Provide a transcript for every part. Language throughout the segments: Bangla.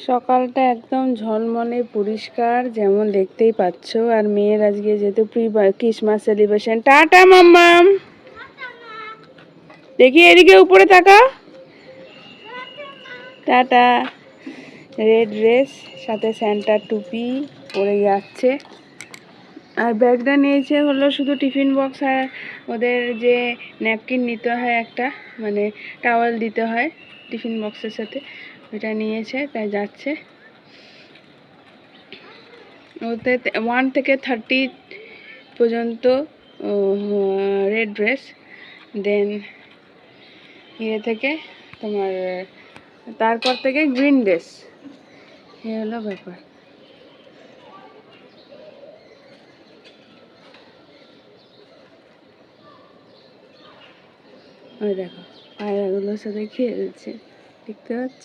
সকালটা একদম ঝলমলে পরিষ্কার যেমন দেখতেই পাচ্ছ। আর মেয়ের আজকে যেহেতু ক্রিসমাস সেলিব্রেশন। টাটা মাম্মাম, দেখি এদিকে উপরে তাকা। টাটা। রেড ড্রেস, সাথে স্যান্টার টুপি পরে যাচ্ছে। আর ব্যাগটা নিয়েছে হলো শুধু টিফিন বক্স, আর ওদের যে ন্যাপকিন নিতে হয় একটা, মানে টাওয়াল দিতে হয় টিফিন বক্সের সাথে, ওইটা নিয়েছে, তাই যাচ্ছে। ওতে 1 থেকে 30 পর্যন্ত রেড ড্রেস, দেন থেকে তোমার তারপর থেকে গ্রিন ড্রেস। এই হলো ব্যাপার। ওই দেখো পায়রাগুলোর সাথে খেলছে, দেখতে পাচ্ছ?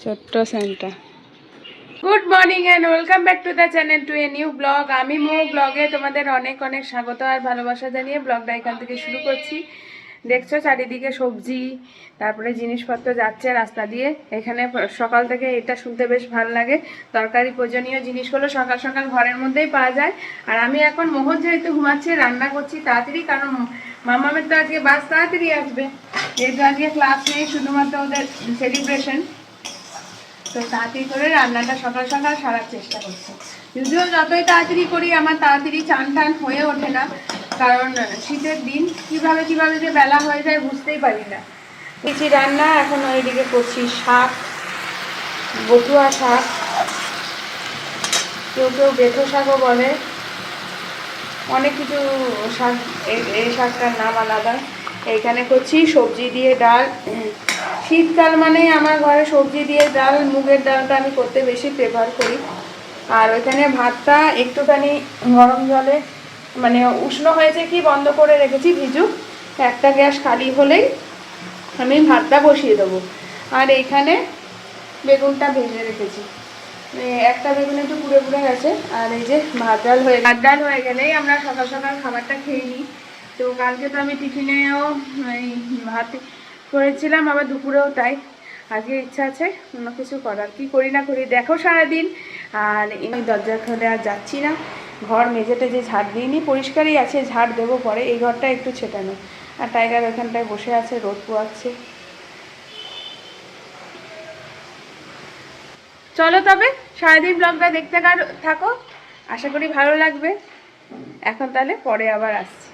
ছোট্ট Santa. Good morning and welcome back to the channel, to a new vlog. আমি মো ব্লগে তোমাদের অনেক অনেক স্বাগত আর ভালোবাসা জানিয়ে ব্লগটা এখান থেকে শুরু করছি। দেখছো চারিদিকে সবজি, তারপরে জিনিসপত্র যাচ্ছে রাস্তা দিয়ে। এখানে সকাল থেকে এটা শুনতে বেশ ভালো লাগে। তরকারি প্রয়োজনীয় জিনিসগুলো সকাল সকাল ঘরের মধ্যেই পাওয়া যায়। আর আমি এখন মোহন যেহেতু ঘুমাচ্ছে, রান্না করছি তাড়াতাড়ি, কারণ মামামের তো আজকে বাস তাড়াতাড়ি আসবে, যেহেতু আজকে ক্লাস নেই, শুধুমাত্র ওদের সেলিব্রেশন। তো তাড়াতাড়ি করে রান্নাটা সকাল সকাল সারার চেষ্টা করছি। যদিও যতই তাড়াতাড়ি করি আমার তাড়াতাড়ি চান টান হয়ে ওঠে না, কারণ শীতের দিন কিভাবে কিভাবে যে বেলা হয়ে যায় বুঝতেই পারি না। কিছু রান্না এখন ওইদিকে করছি শাক, বটুয়া শাক, কেউ কেউ বেথো শাকও বলে, অনেক কিছু শাক। এই শাকটার নাম আলাদা। এইখানে করছি সবজি দিয়ে ডাল। শীতকাল মানে আমার ঘরে সবজি দিয়ে ডাল, মুগের ডালটা আমি করতে বেশি প্রেফার করি। আর ওইখানে ভাতটা একটুখানি গরম জলে, মানে উষ্ণ হয়েছে কি বন্ধ করে রেখেছি ভিজুক, একটা গ্যাস খালি হলেই আমি ভাতটা বসিয়ে দেবো। আর এইখানে বেগুনটা ভেজে রেখেছি, একটা বেগুন একটু পুড়ে পুড়ে গেছে। আর এই যে ভাত ডাল হয়ে গেলেই আমরা সকাল সকাল খাবারটা খেয়ে নিই। তো কালকে তো আমি টিফিনেও এই ভাত করেছিলাম, আবার দুপুরেও তাই। আজকে ইচ্ছা আছে অন্য কিছু করার, কি করি না করি দেখো সারাদিন। আর এই দরজা খুলে আর যাচ্ছি না। ঘর মেঝেটা যে ঝাড় দিইনি, পরিষ্কারই আছে, ঝাড় দেবো পরে। এই ঘরটা একটু ছেটানো। আর টাইগার ওখানটায় বসে আছে, রোদ পোয়াচ্ছে। চলো তবে সারাদিন ব্লগটা দেখতে থাকো, আশা করি ভালো লাগবে। এখন তাহলে পরে আবার আসছি।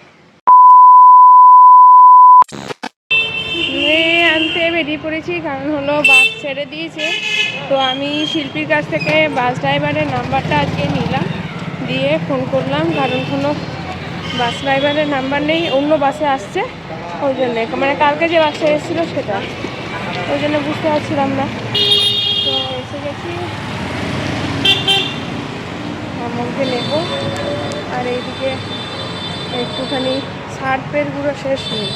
আনতে বেরিয়ে পড়েছি, কারণ হলো বাস ছেড়ে দিয়েছে। তো আমি শিল্পীর কাছ থেকে বাস ড্রাইভারের নাম্বারটা আজকে নিলাম, দিয়ে ফোন করলাম, কারণ কোনো বাস ড্রাইভারের নাম্বার নেই, অন্য বাসে আসছে। ওই জন্যে, মানে কালকে যে বাসটা এসেছিলো সেটা, ওই জন্য বুঝতে পারছিলাম না। তো এসে গেছি, আমাকে নেব। আর এইদিকে একটুখানি সার্ফের গুঁড়ো শেষ নেব।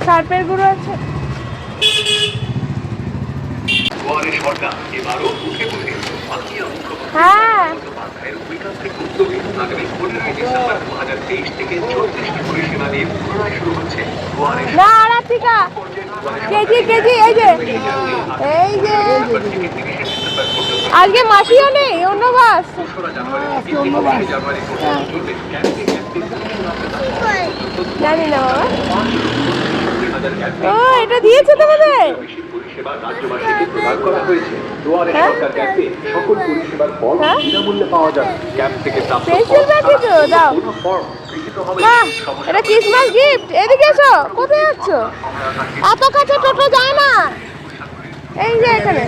সার্ফের গুঁড়ো আছে। হ্যাঁ না আরাধিকা কেজি কেজি, এই যে আজকে মাসিও নেই, অন্য বাস। জানি না বাবা। ও এটা দিয়েছে তোমাদের? দাও বাহ, এটা ক্রিসমাস গিফট। এদিকে এসো, কোথায় যাচ্ছ? এত কাছে টোটো যায় না। এই যে এখানে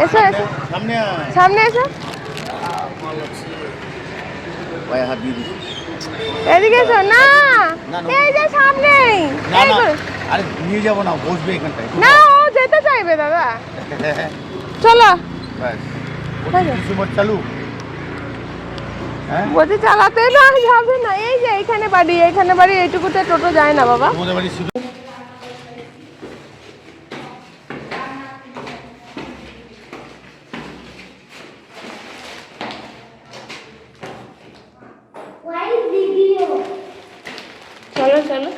এসো এসো, সামনে এসো, এদিকে এসো। না এই যে সামনেই, এই করে। আরে নিয়ে যাবো না, বসবে এখানটায়। না ও যেতে চাইবে দাদা, চলো। ডিসেম্বর চালু, হ্যাঁ বলছি চালাতে না যাবে না। এই যে এইখানে বাড়ি, এইখানে বাড়ি, এইটুকুতে টোটো যায় না বাবা। তোমাদের বাড়ি শুধু চলো চলো,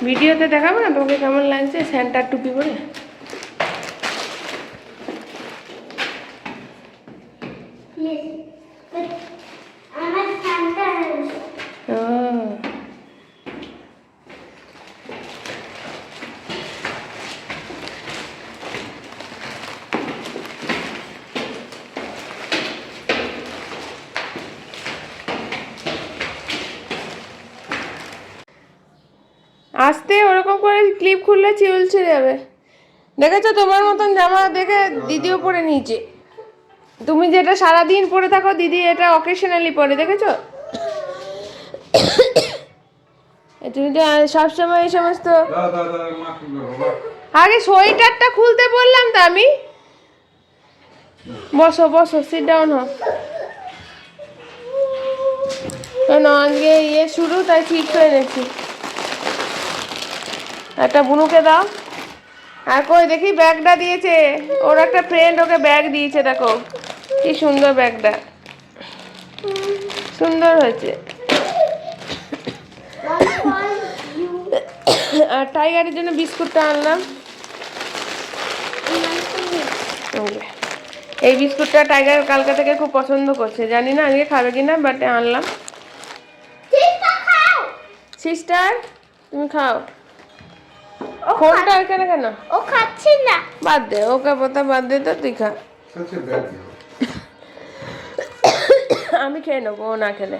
ভিডিওতে দেখাবো না তোমাকে কেমন লাগছে স্যান্টার টুপি পরে। আসতে ওরকম করে ক্লিপ খুললে চিউল ছিঁড়ে যাবে। দেখেছো তোমার মতন জামা দেখে দিদিও পরে নিয়েছে। তুমি যেটা সারাদিন পরে থাকো, দিদি এটা অকেশনালি পরে, দেখেছো? তুমি তো সবসময় এই সমস্ত। আগে সোয়েটারটা খুলতে বললাম তো আমি। বসো বসো, সিট ডাউন হও। আজকে ইয়ে শুরু, তাই ঠিক করে নিচ্ছি। একটা বুনুকে দাও। আর কই দেখি ব্যাগটা দিয়েছে, ওর একটা ফ্রেন্ড ওকে ব্যাগ দিয়েছে, দেখো কি সুন্দর ব্যাগটা, সুন্দর হয়েছে। আর টাইগারের জন্য বিস্কুটটা আনলাম। এই বিস্কুটটা টাইগার কালকা থেকে খুব পছন্দ করছে, জানি না আজকে খাবে কিনা, বাট আনলাম। সিস্টার তুমি খাও। ফোনটা এখানে কেন? ও খাচ্ছি না। বাদ দে, ওকে কথা বাদ দে, তো তুই খা। আমি খেয়ে নেবো, ও না খেলে।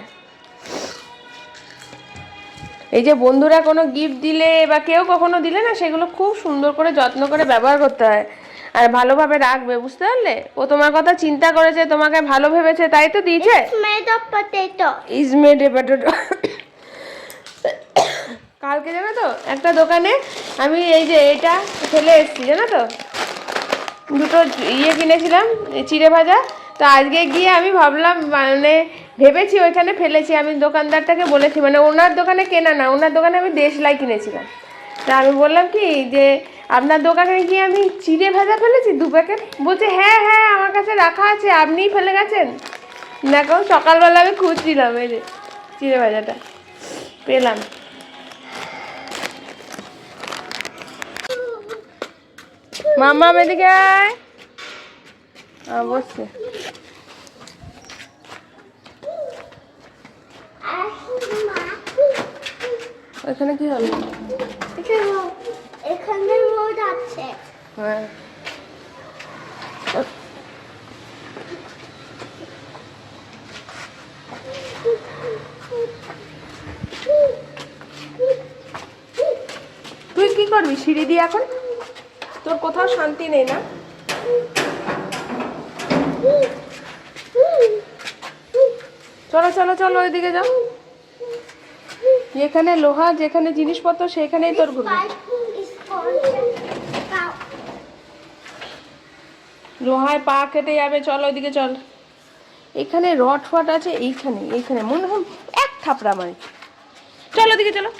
এই যে বন্ধুরা কোনো গিফট দিলে বা কেউ কখনো দিলে না, সেগুলো খুব সুন্দর করে যত্ন করে ব্যবহার করতে হয় আর ভালোভাবে রাখবে, বুঝতে পারলে? ও তোমার কথা চিন্তা করেছে, তোমাকে ভালো ভেবেছে, তাই তো দিয়েছে। Made of potato. Is made a potato. কালকে জানো তো একটা দোকানে আমি এই যে এটা ফেলে এসেছি, জানো তো, দুটো ইয়ে কিনেছিলাম চিড়ে ভাজা। তো আজকে গিয়ে আমি ভাবলাম, মানে ভেবেছি ওইখানে ফেলেছি। আমি দোকানদারটাকে বলেছি, মানে ওনার দোকানে কেনা না, ওনার দোকানে আমি দেশলাই কিনেছিলাম। তা আমি বললাম কি যে আপনার দোকানে গিয়ে আমি চিড়ে ভাজা ফেলেছি 2 প্যাকেট। বলছে হ্যাঁ হ্যাঁ আমার কাছে রাখা আছে, আপনিই ফেলে গেছেন। দেখো সকালবেলা আমি খুঁজছিলাম, এই যে চিড়ে ভাজাটা পেলাম। মামা এদিকে আয়, বসছে। ওইখানে কি হলো? এখানে রোদ আছে। হ্যাঁ তুই কি করবি সিঁড়ি দিয়ে এখন? তোর কোথাও শান্তি নেই না? চলো চলো চলো, ওইদিকে যাও। যেখানে লোহা, যেখানে জিনিসপত্র, সেখানেই তোর ঘুরবে। লোহায় পা কেটে যাবে, চলো ওইদিকে চল। এখানে রড ফট আছে, এইখানে এইখানে মনে হয় এক থাপড়া মারি। চলো ওদিকে চলো।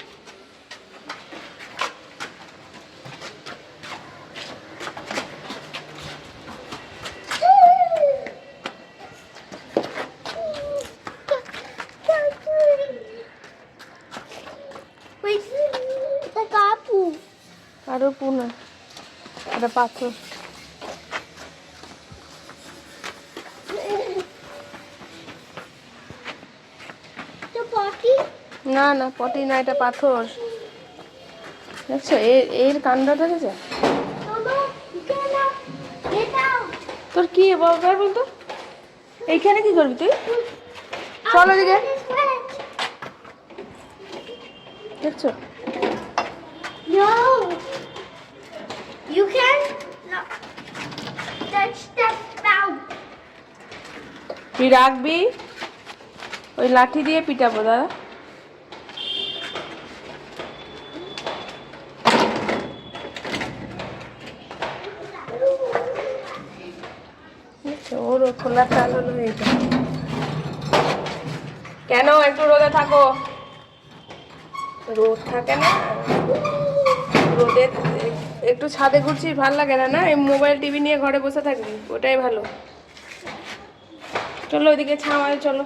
আরো পুনা, এটা পাথর। না না পটি না, এটা পাথর। দেখছো এর কাণ্ডটা দেখেছো? তোর কি বলতো, এইখানে কি করবি তুই? চলো দিকে দেখছো No. You can no. Touch the spout. তুই রাখবি ওই লাঠি দিয়ে পিটাবো দাদা ওর খোলা চাল হলো এইটা কেন একটু রোদে থাকো রোদ থাকে না রোদে একটু ছাদে ঘুরছিস ভাল লাগে না না এই মোবাইল টিভি নিয়ে ঘরে বসে থাকবি ওটাই ভালো চলো ওইদিকে ছাওয়ায় চলো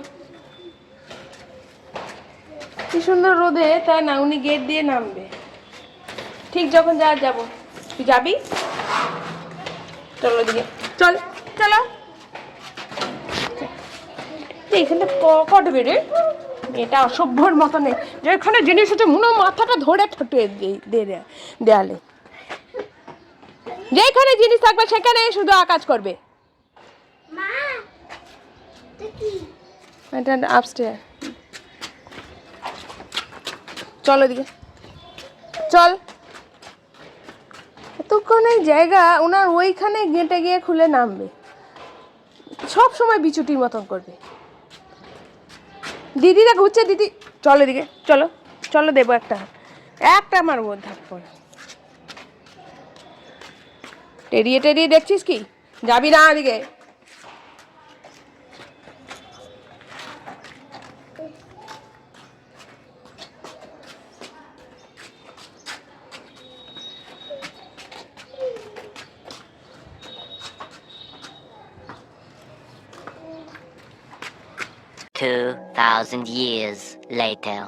কি সুন্দর রোদে তাই না উনি গেট দিয়ে নামবে ঠিক যখন যাবো তুই যাবি চলো ওইদিকে চল চলো এখানে কটবে রে এটা অসভ্যর মতো নেই যেখানে জিনিস হচ্ছে মনে হয় মাথাটা ধরে ঠোঁটে দেয়ালে যেখানে জিনিস থাকবে সেখানে শুধু আকাজ করবে Ma. Tiki. এটা আপস্টেয়ার চল ওদিকে চল এতক্ষণ এই জায়গা ওনার ওইখানে গেটে গিয়ে খুলে নামবে সব সময় বিচুটির মতন করবে দিদিরা ঘুরছে দিদি চলো এদিকে চলো চলো দেবো একটা আমার বোধ থাকবো টেরিয়ে টেরিয়ে দেখছিস কি যাবি না এদিকে $2,000 years later.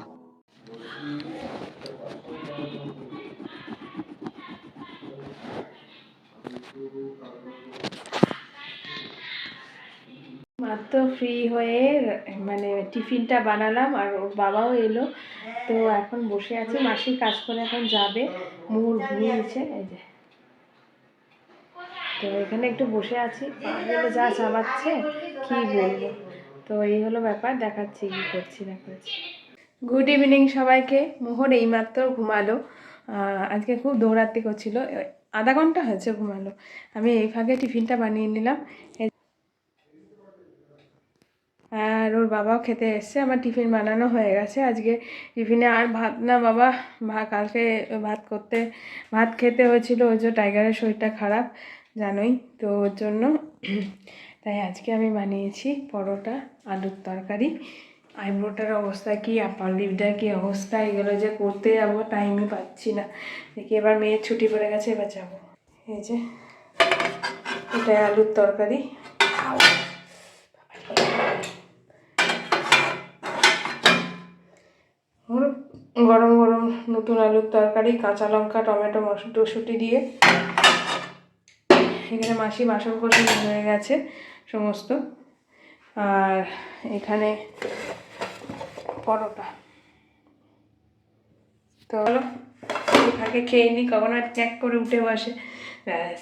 মাত্র ফ্রি হয়ে মানে টিফিনটা বানালাম আর ওর বাবাও এলো তো এখন বসে আছি মাসি কাজ করে এখন যাবে মুহুর ঘুমিয়েছে এই যে তো এখানে একটু বসে আছি পাগুলো যা চালাচ্ছে কি বলবো তো এই হলো ব্যাপার দেখাচ্ছি কি করছি না করছি গুড ইভিনিং সবাইকে মোহর এইমাত্র ঘুমালো আজকে খুব দৌড়াতে করছিল আধা ঘন্টা হয়েছে ঘুমালো আমি এই ফাঁকে টিফিনটা বানিয়ে নিলাম আর ওর বাবাও খেতে এসছে আমার টিফিন বানানো হয়ে গেছে আজকে টিফিনে আর ভাত না বাবা কালকে ভাত খেতে হয়েছিল ওই যে টাইগারের শরীরটা খারাপ জানোই তো ওর জন্য তাই আজকে আমি বানিয়েছি পরোটা আলুর তরকারি আইব্রোটার অবস্থা কি আপার লিপটার কি অবস্থা এগুলো যে করতে যাবো টাইমই পাচ্ছি না দেখি এবার মেয়ের ছুটি পড়ে গেছে এবার যাবো এই যে এটা আলুর তরকারি গরম গরম নতুন আলুর তরকারি কাঁচা লঙ্কা টমেটো মটরশুঁটি দিয়ে এখানে মাসি বাসন কোসন হয়ে গেছে সমস্ত আর এখানে পরোটা তো ফাঁকে খেয়ে নিই কখন আর চেক করে উঠে বসে ব্যাস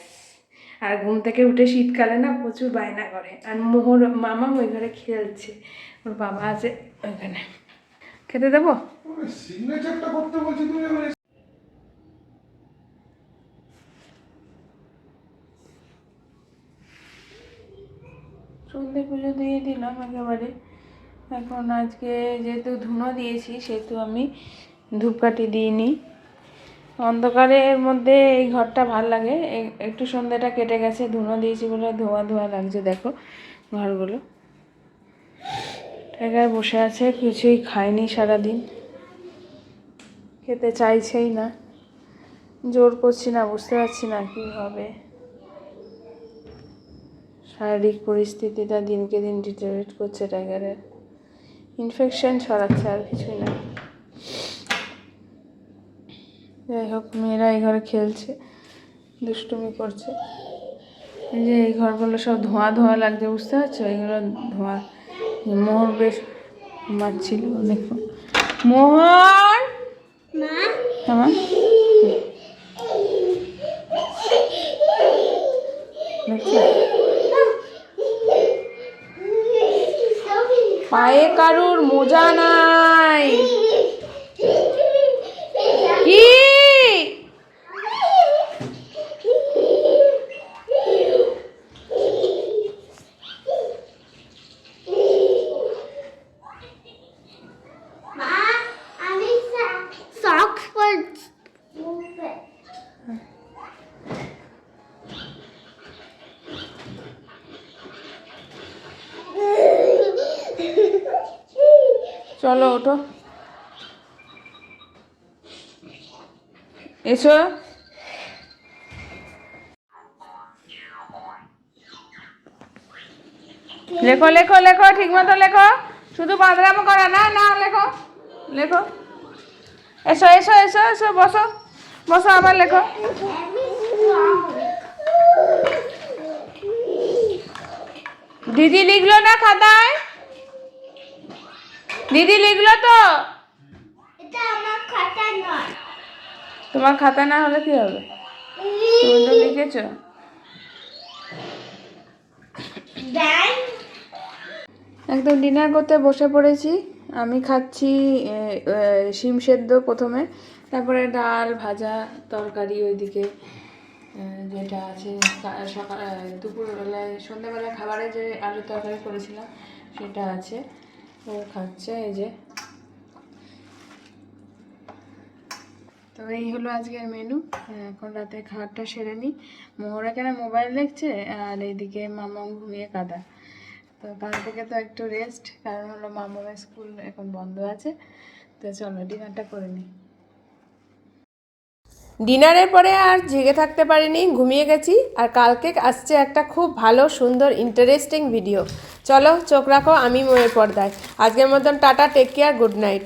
আর ঘুম থেকে উঠে শীতকালে না প্রচুর বায়না করে আর মোহর মামা ওই ঘরে খেলছে ওর বাবা আছে ওইখানে খেতে দেবো সিগনেচারটা করতে বলছি তুমি সন্ধে পুজো দিয়ে দিলাম একেবারে এখন আজকে যেহেতু ধুনো দিয়েছি সেহেতু আমি ধূপকাঠি দিইনি অন্ধকারের মধ্যে এই ঘরটা ভাল লাগে একটু সন্ধ্যাটা কেটে গেছে ধুনো দিয়েছি বলে ধোয়া ধোয়া লাগছে দেখো ঘরগুলো টাইগার বসে আছে কিছুই খায়নি সারাদিন খেতে চাইছেই না জোর করছি না বুঝতে পারছি না কী হবে শারীরিক পরিস্থিতিটা দিনকে দিন ডিটেরিয়েট করছে টাইগারের ইনফেকশন ছড়াচ্ছে আর কিছুই না যাই হোক মেয়েরা এই ঘরে খেলছে দুষ্টুমি করছে এই যে এই ঘরগুলো সব ধোঁয়া ধোঁয়া লাগছে বুঝতে পারছো এইগুলো ধোঁয়া মোহর বেশ মারছিল দেখো মোহর আমার পায়ে কারুর মোজা নাই। কি মা আমি সক্স পরছি। চলো ওঠো, এসো। লেখো লেখো লেখো, ঠিক মতো লেখো, শুধু বাঁদরামো করা না, না লেখো লেখো। এসো এসো এসো এসো, বসো বসো, আবার লেখো। দিদি লিখলো না খাতায়? দিদি লিখলো তো? এটা আমার খাতা নয়। তোমার খাতা না হলে কি হবে? তুমি তো লিখেছো। ব্যাং একদম ডিনার করতে বসে পড়েছি। আমি খাচ্ছি শিম সেদ্ধ প্রথমে, তারপরে ডাল ভাজা তরকারি, ওইদিকে যেটা আছে সকাল দুপুরবেলায় সন্ধ্যাবেলায় খাবারে যে আলুর তরকারি করেছিলাম সেটা আছে, ও খাচ্ছে। এই যে, তো এই হলো আজকের মেনু। এখন রাতে খাবারটা সেরে নিই। মোহর এখানে মোবাইল দেখছে আর এইদিকে মামা ঘুমিয়ে কাদা। তো কাল থেকে তো একটু রেস্ট, কারণ হলো মামার স্কুল এখন বন্ধ আছে। তো চলো ডিনারটা করে নিই। ডিনারের পরে আর জেগে থাকতে পারিনি, ঘুমিয়ে গেছি। আর কালকে আসছে একটা খুব ভালো সুন্দর ইন্টারেস্টিং ভিডিও। চলো চোখ রাখো, আমি ময়ের পর্দায়। আজকের মতন tata, take care, good night.